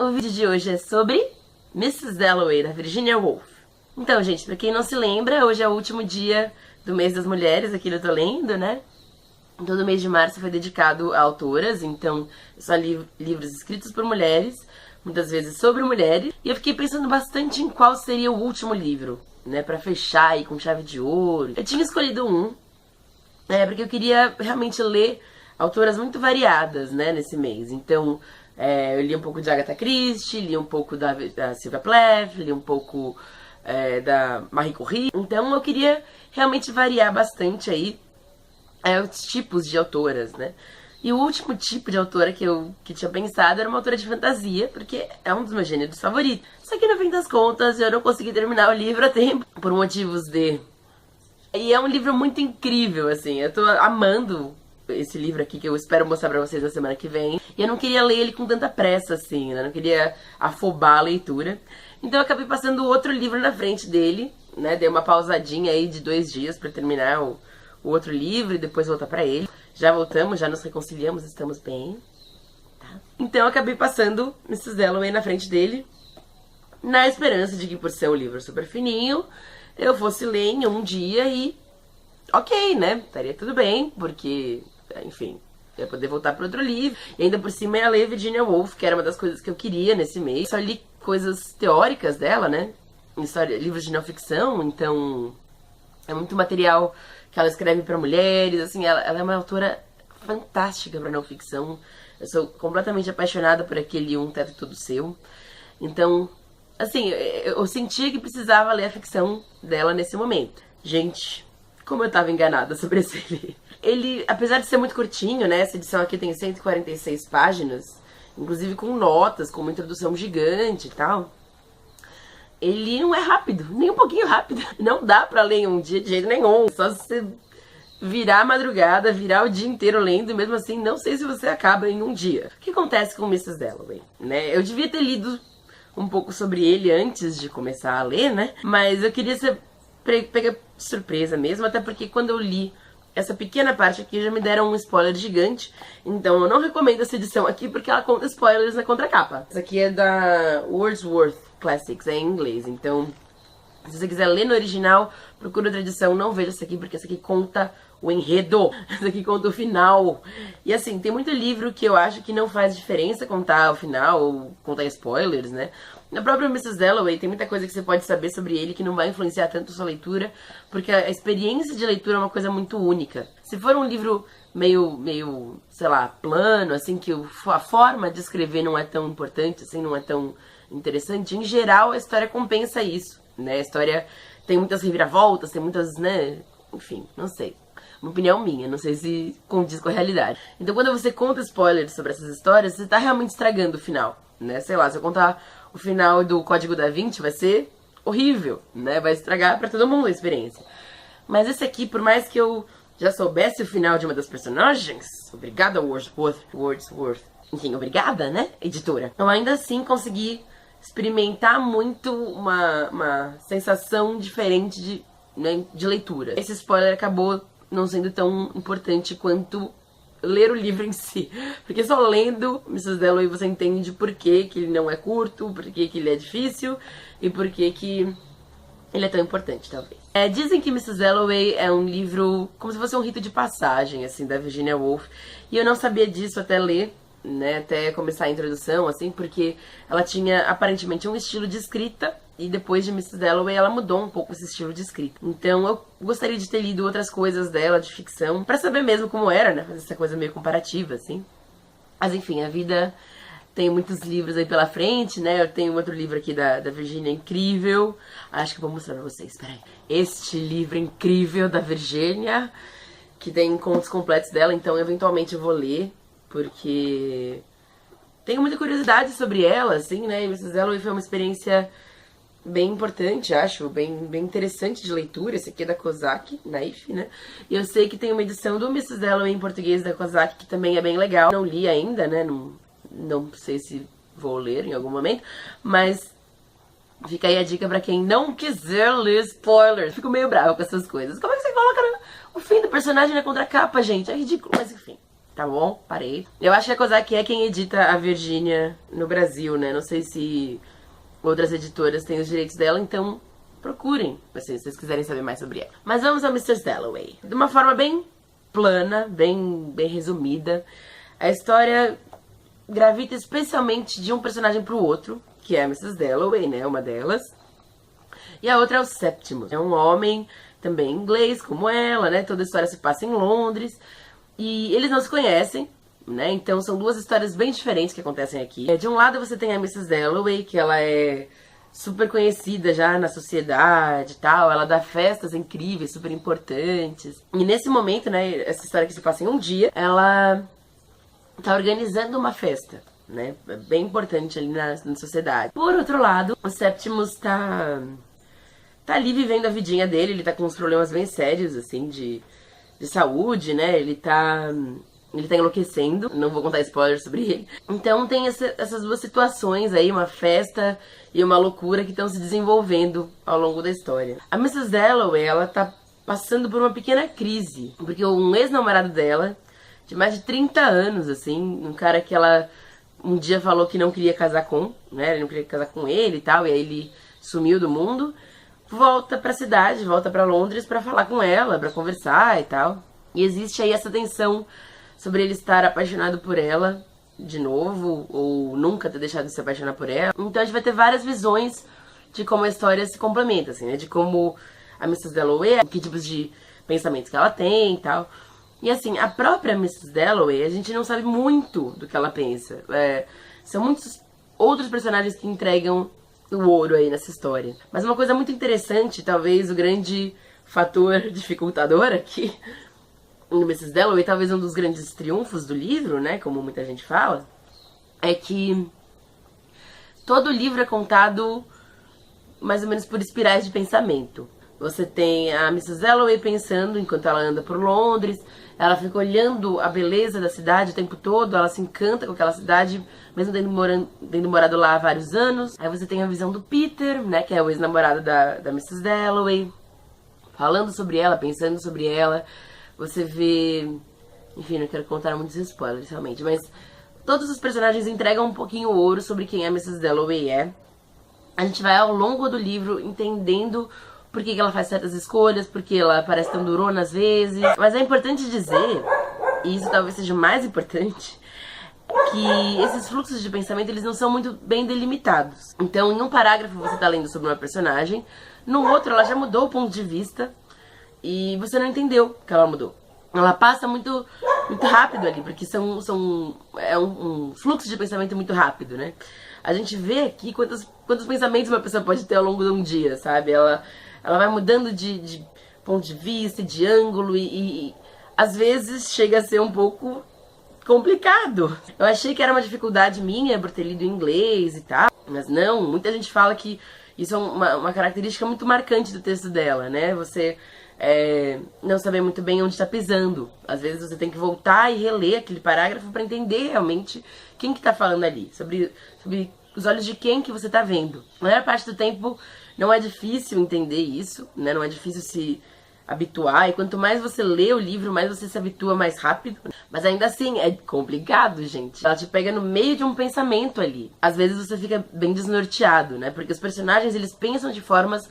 O vídeo de hoje é sobre Mrs. Dalloway, da Virginia Woolf. Então, gente, pra quem não se lembra, hoje é o último dia do mês das mulheres aqui eu tô lendo, né? Todo mês de março foi dedicado a autoras, então só livros escritos por mulheres, muitas vezes sobre mulheres. E eu fiquei pensando bastante em qual seria o último livro, né, pra fechar aí com chave de ouro. Eu tinha escolhido um, porque eu queria realmente ler autoras muito variadas, né, nesse mês. Então, eu li um pouco de Agatha Christie, li um pouco da Sylvia Plath, li um pouco da Marie Curie. Então eu queria realmente variar bastante aí os tipos de autoras, né? E o último tipo de autora que tinha pensado era uma autora de fantasia, porque é um dos meus gêneros favoritos. Só que no fim das contas eu não consegui terminar o livro a tempo, por motivos de... E é um livro muito incrível, assim, eu tô amando esse livro aqui, que eu espero mostrar pra vocês na semana que vem. E eu não queria ler ele com tanta pressa, assim, né? Não queria afobar a leitura. Então eu acabei passando outro livro na frente dele, né? Dei uma pausadinha aí de 2 dias pra terminar o outro livro e depois voltar pra ele. Já voltamos, já nos reconciliamos, estamos bem. Tá? Então eu acabei passando Mrs. Dalloway na frente dele, na esperança de que, por ser um livro super fininho, eu fosse ler em um dia e... ok, né? Estaria tudo bem, porque, enfim, ia poder voltar para outro livro. E ainda por cima ia ler Virginia Woolf, que era uma das coisas que eu queria nesse mês. Só li coisas teóricas dela, né? Livros de não ficção, então é muito material que ela escreve para mulheres. Assim, ela é uma autora fantástica para não ficção. Eu sou completamente apaixonada por aquele Um Teto Todo Seu. Então, assim, eu sentia que precisava ler a ficção dela nesse momento. Gente, como eu tava enganada sobre esse livro. Ele, apesar de ser muito curtinho, né? Essa edição aqui tem 146 páginas, inclusive com notas, com uma introdução gigante e tal. Ele não é rápido, nem um pouquinho rápido. Não dá pra ler em um dia de jeito nenhum. Só se você virar a madrugada, virar o dia inteiro lendo, e mesmo assim não sei se você acaba em um dia. O que acontece com Mrs. Dalloway, né? Eu devia ter lido um pouco sobre ele antes de começar a ler, né? Mas eu queria pegar surpresa mesmo, até porque quando eu li essa pequena parte aqui já me deram um spoiler gigante, então eu não recomendo essa edição aqui porque ela conta spoilers na contracapa. Essa aqui é da Wordsworth Classics, é em inglês, então se você quiser ler no original, procura outra edição, não veja essa aqui porque essa aqui conta o enredo, essa aqui conta o final. E assim, tem muito livro que eu acho que não faz diferença contar o final ou contar spoilers, né? Na própria Mrs. Dalloway tem muita coisa que você pode saber sobre ele que não vai influenciar tanto a sua leitura, porque a experiência de leitura é uma coisa muito única. Se for um livro meio, sei lá, plano, assim, que a forma de escrever não é tão importante, assim, não é tão interessante, em geral a história compensa isso, né? A história tem muitas reviravoltas, tem muitas, né? Enfim, não sei. Uma opinião minha, não sei se condiz com a realidade. Então quando você conta spoilers sobre essas histórias, você tá realmente estragando o final, né? Sei lá, se eu contar o final do Código da Vinci vai ser horrível, né? Vai estragar pra todo mundo a experiência. Mas esse aqui, por mais que eu já soubesse o final de uma das personagens, obrigada Wordsworth, enfim, obrigada, né, editora? Eu ainda assim consegui experimentar muito uma sensação diferente de leitura. Esse spoiler acabou não sendo tão importante quanto ler o livro em si, porque só lendo Mrs. Dalloway você entende por que ele não é curto, por que ele é difícil e por que ele é tão importante, talvez. Dizem que Mrs. Dalloway é um livro como se fosse um rito de passagem, assim, da Virginia Woolf, e eu não sabia disso até ler, né, até começar a introdução, assim, porque ela tinha aparentemente um estilo de escrita e depois de Mrs. Dalloway ela mudou um pouco esse estilo de escrita. Então eu gostaria de ter lido outras coisas dela, de ficção, pra saber mesmo como era, né, fazer essa coisa meio comparativa, assim. Mas enfim, a vida tem muitos livros aí pela frente, né, eu tenho outro livro aqui da Virginia incrível, acho que eu vou mostrar pra vocês, peraí. Este livro incrível da Virginia, que tem contos completos dela, então eventualmente eu vou ler, porque tenho muita curiosidade sobre ela, assim, né, e Mrs. Dalloway foi uma experiência bem importante, acho, bem interessante de leitura. Esse aqui é da Kozak, Naif, né? E eu sei que tem uma edição do Mrs. Dalloway em português da Kozak, que também é bem legal. Não li ainda, né? Não sei se vou ler em algum momento, mas fica aí a dica pra quem não quiser ler spoilers. Fico meio brava com essas coisas. Como é que você coloca o fim do personagem na contracapa, gente? É ridículo, mas enfim. Tá bom? Parei. Eu acho que a Kozak é quem edita a Virginia no Brasil, né? Não sei se outras editoras têm os direitos dela, então procurem, assim, se vocês quiserem saber mais sobre ela. Mas vamos ao Mr. Dalloway. De uma forma bem plana, bem resumida, a história gravita especialmente de um personagem pro outro, que é a Mrs. Dalloway, né? Uma delas. E a outra é o Septimus. É um homem também inglês, como ela, né? Toda a história se passa em Londres. E eles não se conhecem, né? Então são duas histórias bem diferentes que acontecem aqui. De um lado você tem a Mrs. Dalloway, que ela é super conhecida já na sociedade e tal. Ela dá festas incríveis, super importantes. E nesse momento, né? Essa história que se passa em um dia, ela tá organizando uma festa, né? Bem importante ali na sociedade. Por outro lado, o Septimus tá ali vivendo a vidinha dele. Ele tá com uns problemas bem sérios, assim, de saúde, né? Ele tá enlouquecendo. Não vou contar spoilers sobre ele. Então tem essas duas situações aí, uma festa e uma loucura que estão se desenvolvendo ao longo da história. A Mrs. Dalloway, ela tá passando por uma pequena crise, porque um ex-namorado dela, de mais de 30 anos, assim, um cara que ela um dia falou que não queria casar com, né? Ele não queria casar com ele e tal, e aí ele sumiu do mundo. Volta pra cidade, volta pra Londres pra falar com ela, pra conversar e tal. E existe aí essa tensão sobre ele estar apaixonado por ela de novo, ou nunca ter deixado de se apaixonar por ela. Então a gente vai ter várias visões de como a história se complementa, assim, né? De como a Mrs. Dalloway, que tipos de pensamentos que ela tem e tal. E assim, a própria Mrs. Dalloway, a gente não sabe muito do que ela pensa. São muitos outros personagens que entregam o ouro aí nessa história. Mas uma coisa muito interessante, talvez o grande fator dificultador aqui no Mrs. Dalloway, talvez um dos grandes triunfos do livro, né, como muita gente fala, é que todo o livro é contado mais ou menos por espirais de pensamento. Você tem a Mrs. Dalloway pensando enquanto ela anda por Londres, ela fica olhando a beleza da cidade o tempo todo, ela se encanta com aquela cidade, mesmo tendo morado lá há vários anos. Aí você tem a visão do Peter, né, que é o ex-namorado da Mrs. Dalloway, falando sobre ela, pensando sobre ela. Você vê... Enfim, não quero contar muitos spoilers, realmente, mas todos os personagens entregam um pouquinho o ouro sobre quem a Mrs. Dalloway é. A gente vai ao longo do livro entendendo por que ela faz certas escolhas, porque ela parece tão durona às vezes. Mas é importante dizer, e isso talvez seja o mais importante, que esses fluxos de pensamento, eles não são muito bem delimitados. Então, em um parágrafo você tá lendo sobre uma personagem, no outro ela já mudou o ponto de vista e você não entendeu que ela mudou. Ela passa muito rápido ali, porque é um fluxo de pensamento muito rápido, né? A gente vê aqui quantos pensamentos uma pessoa pode ter ao longo de um dia, sabe? Ela vai mudando de ponto de vista, de ângulo e às vezes chega a ser um pouco complicado. Eu achei que era uma dificuldade minha por ter lido em inglês e tal, mas não, muita gente fala que isso é uma característica muito marcante do texto dela, né? Você não saber muito bem onde está pisando. Às vezes você tem que voltar e reler aquele parágrafo para entender realmente quem que tá falando ali, sobre os olhos de quem que você tá vendo. A maior parte do tempo não é difícil entender isso, né? Não é difícil se habituar, e quanto mais você lê o livro, mais você se habitua mais rápido. Mas ainda assim, é complicado, gente. Ela te pega no meio de um pensamento ali. Às vezes você fica bem desnorteado, né? Porque os personagens, eles pensam de formas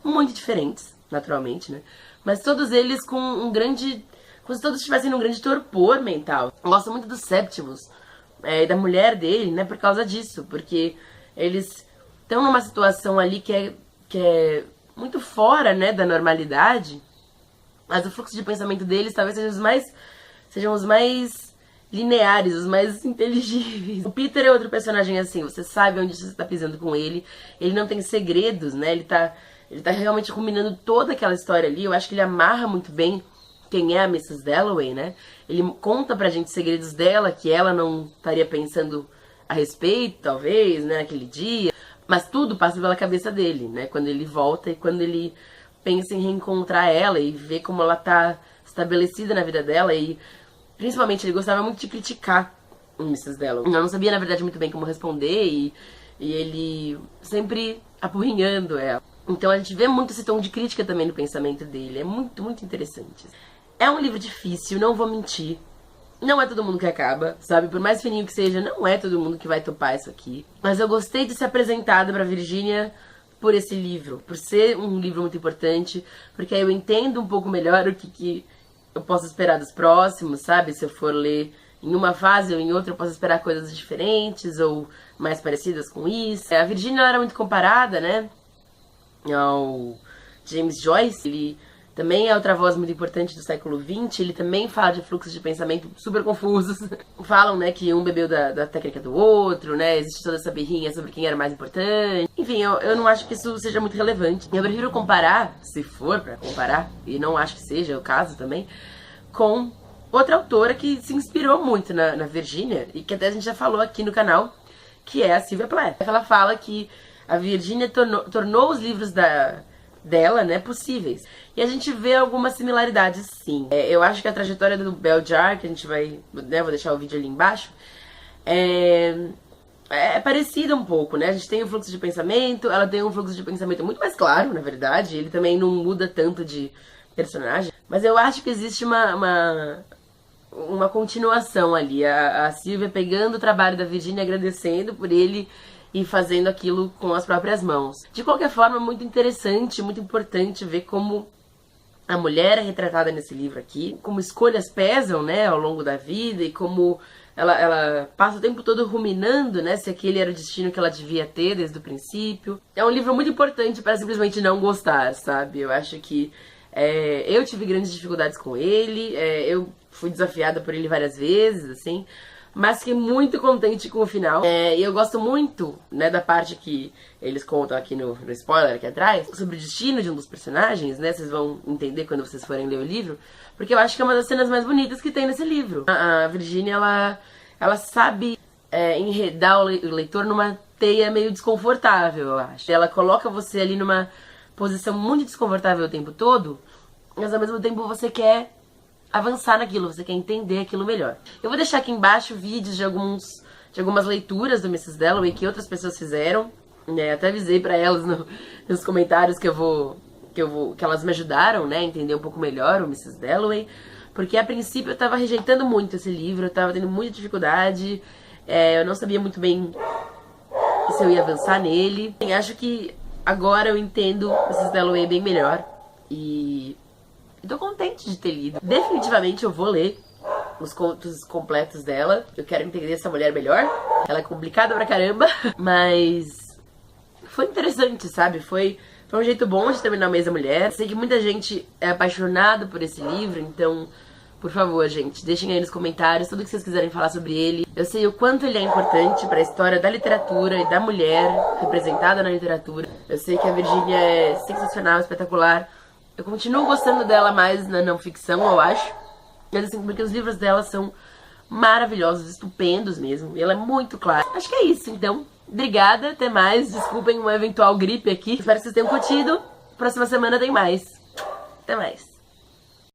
muito diferentes, naturalmente, né? Mas todos eles com como se todos estivessem num grande torpor mental. Eu gosto muito do Septimus e da mulher dele, né? Por causa disso. Porque eles estão numa situação ali que é muito fora, né, da normalidade. Mas o fluxo de pensamento deles talvez sejam os mais lineares, os mais inteligíveis. O Peter é outro personagem assim, você sabe onde você tá pisando com ele. Ele não tem segredos, né? Ele tá realmente combinando toda aquela história ali. Eu acho que ele amarra muito bem quem é a Mrs. Dalloway, né? Ele conta pra gente segredos dela que ela não estaria pensando a respeito, talvez, né, naquele dia. Mas tudo passa pela cabeça dele, né? Quando ele volta e quando ele pensa em reencontrar ela e ver como ela tá estabelecida na vida dela. E principalmente ele gostava muito de criticar a Mrs. Dalloway. Eu não sabia, na verdade, muito bem como responder e ele sempre apurrinhando ela. Então a gente vê muito esse tom de crítica também no pensamento dele. É muito, muito interessante. É um livro difícil, não vou mentir. Não é todo mundo que acaba, sabe? Por mais fininho que seja, não é todo mundo que vai topar isso aqui. Mas eu gostei de ser apresentada pra Virginia por esse livro, por ser um livro muito importante, porque aí eu entendo um pouco melhor o que eu posso esperar dos próximos, sabe? Se eu for ler em uma fase ou em outra, eu posso esperar coisas diferentes ou mais parecidas com isso. A Virginia era muito comparada, né, ao James Joyce. Ele também é outra voz muito importante do século XX, ele também fala de fluxos de pensamento super confusos. Falam, né, que um bebeu da técnica do outro, né, existe toda essa birrinha sobre quem era mais importante. Enfim, eu não acho que isso seja muito relevante. Eu prefiro comparar, se for pra comparar, e não acho que seja o caso também, com outra autora que se inspirou muito na Virginia, e que até a gente já falou aqui no canal, que é a Sylvia Plath. Ela fala que a Virginia tornou os livros dela, né, possíveis. E a gente vê algumas similaridades, sim. Eu acho que a trajetória do Bell Jar, que a gente vai, né, vou deixar o vídeo ali embaixo, é parecida um pouco, né? A gente tem um fluxo de pensamento, ela tem um fluxo de pensamento muito mais claro, na verdade. Ele também não muda tanto de personagem. Mas eu acho que existe uma continuação ali. A Sylvia pegando o trabalho da Virginia, agradecendo por ele e fazendo aquilo com as próprias mãos. De qualquer forma, muito interessante, muito importante ver como a mulher é retratada nesse livro aqui, como escolhas pesam, né, ao longo da vida e como ela passa o tempo todo ruminando, né, se aquele era o destino que ela devia ter desde o princípio. É um livro muito importante para simplesmente não gostar, sabe? Eu acho que eu tive grandes dificuldades com ele, eu fui desafiada por ele várias vezes, assim, mas fiquei muito contente com o final. E eu gosto muito, né, da parte que eles contam aqui no spoiler aqui atrás, sobre o destino de um dos personagens, né, vocês vão entender quando vocês forem ler o livro, porque eu acho que é uma das cenas mais bonitas que tem nesse livro. A Virginia, ela sabe enredar o leitor numa teia meio desconfortável, eu acho. Ela coloca você ali numa posição muito desconfortável o tempo todo, mas ao mesmo tempo você quer avançar naquilo, você quer entender aquilo melhor. Eu vou deixar aqui embaixo vídeos de algumas leituras do Mrs. Dalloway que outras pessoas fizeram. Até avisei pra elas nos comentários que elas me ajudaram, né, a entender um pouco melhor o Mrs. Dalloway. Porque a princípio eu tava rejeitando muito esse livro, eu tava tendo muita dificuldade, eu não sabia muito bem se eu ia avançar nele. E acho que agora eu entendo Mrs. Dalloway bem melhor e tô contente de ter lido. Definitivamente eu vou ler os contos completos dela. Eu quero entender essa mulher melhor. Ela é complicada pra caramba, mas foi interessante, sabe? Foi um jeito bom de terminar o Mês da Mulher. Sei que muita gente é apaixonada por esse livro, então, por favor, gente, deixem aí nos comentários tudo que vocês quiserem falar sobre ele. Eu sei o quanto ele é importante pra história da literatura e da mulher representada na literatura. Eu sei que a Virginia é sensacional, espetacular. Eu continuo gostando dela mais na não ficção, eu acho. Mas assim, porque os livros dela são maravilhosos, estupendos mesmo. E ela é muito clara. Acho que é isso, então. Obrigada, até mais. Desculpem uma eventual gripe aqui. Espero que vocês tenham curtido. Próxima semana tem mais. Até mais.